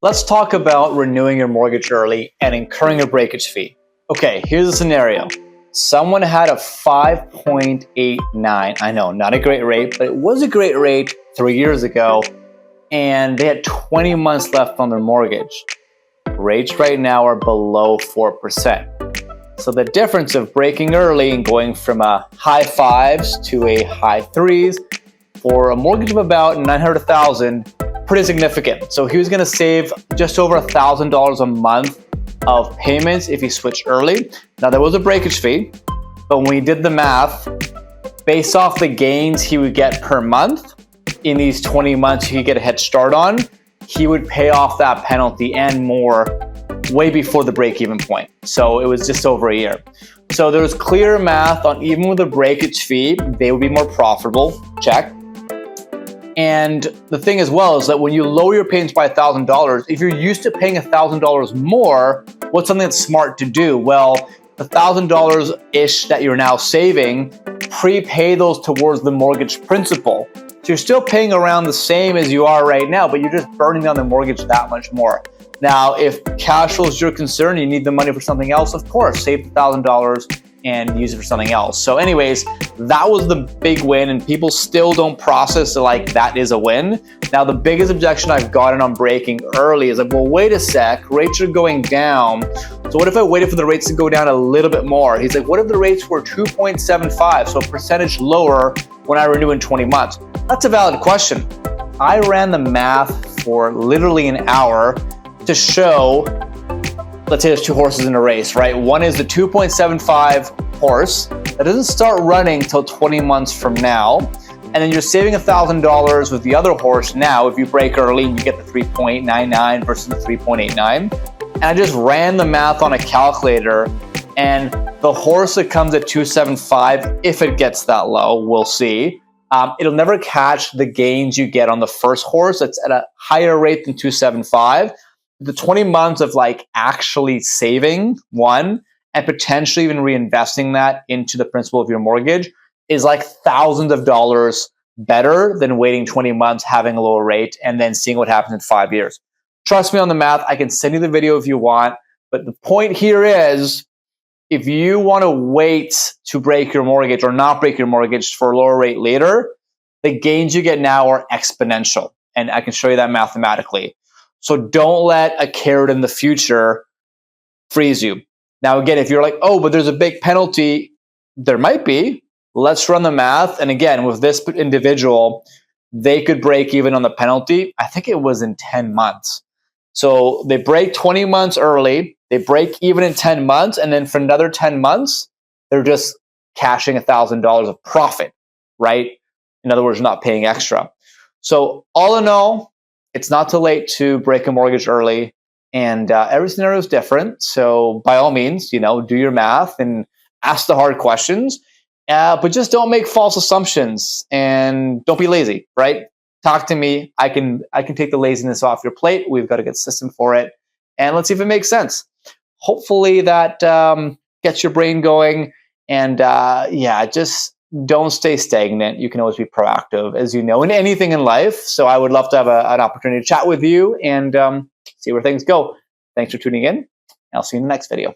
Let's talk about renewing your mortgage early and incurring a breakage fee. Okay, here's the scenario. Someone had a 5.89. I know, not a great rate, but it was a great rate 3 years ago, and they had 20 months left on their mortgage. Rates right now are below 4%. So the difference of breaking early and going from a high fives to a high threes for a mortgage of about $900,000, pretty significant. So he was going to save just over $1,000 a month of payments if he switched early. Now there was a breakage fee, but when we did the math, based off the gains he would get per month in these 20 months he could get a head start on, he would pay off that penalty and more way before the break-even point. So it was just over a year. So there was clear math on even with a breakage fee, they would be more profitable, check. And the thing as well is that when you lower your payments by $1,000, if you're used to paying $1,000 more, what's something that's smart to do? Well, the $1,000-ish that you're now saving, prepay those towards the mortgage principal. So you're still paying around the same as you are right now, but you're just burning down the mortgage that much more. Now, if cash flow is your concern, you need the money for something else, of course, save the $1,000 and use it for something else. So anyways, that was the big win, and people still don't process it like that is a win. Now, the biggest objection I've gotten on breaking early is like, well, wait a sec, rates are going down. So what if I waited for the rates to go down a little bit more? He's like, what if the rates were 2.75, so a percentage lower when I renew in 20 months? That's a valid question. I ran the math for literally an hour to show, let's say there's two horses in a race, right? One is the 2.75 horse that doesn't start running till 20 months from now. And then you're saving $1,000 with the other horse now if you break early and you get the 3.99 versus the 3.89. And I just ran the math on a calculator, and the horse that comes at 2.75, if it gets that low, we'll see. It'll never catch the gains you get on the first horse that's at a higher rate than 2.75. The 20 months of like actually saving one and potentially even reinvesting that into the principal of your mortgage is like thousands of dollars better than waiting 20 months, having a lower rate, and then seeing what happens in 5 years. Trust me on the math. I can send you the video if you want. But the point here is, if you want to wait to break your mortgage or not break your mortgage for a lower rate later, the gains you get now are exponential. And I can show you that mathematically. So don't let a carrot in the future freeze you. Now, again, if you're like, oh, but there's a big penalty, there might be. Let's run the math. And again, with this individual, they could break even on the penalty. I think it was in 10 months. So they break 20 months early, they break even in 10 months, and then for another 10 months, they're just cashing $1,000 of profit, right? In other words, not paying extra. So all in all, it's not too late to break a mortgage early, and every scenario is different. So by all means, do your math and ask the hard questions, but just don't make false assumptions and don't be lazy, right? Talk to me. I can take the laziness off your plate. We've got a good system for it, and let's see if it makes sense. Hopefully that gets your brain going, and just don't stay stagnant. You can always be proactive, as you know, in anything in life. So I would love to have an opportunity to chat with you and see where things go. Thanks for tuning in. I'll see you in the next video.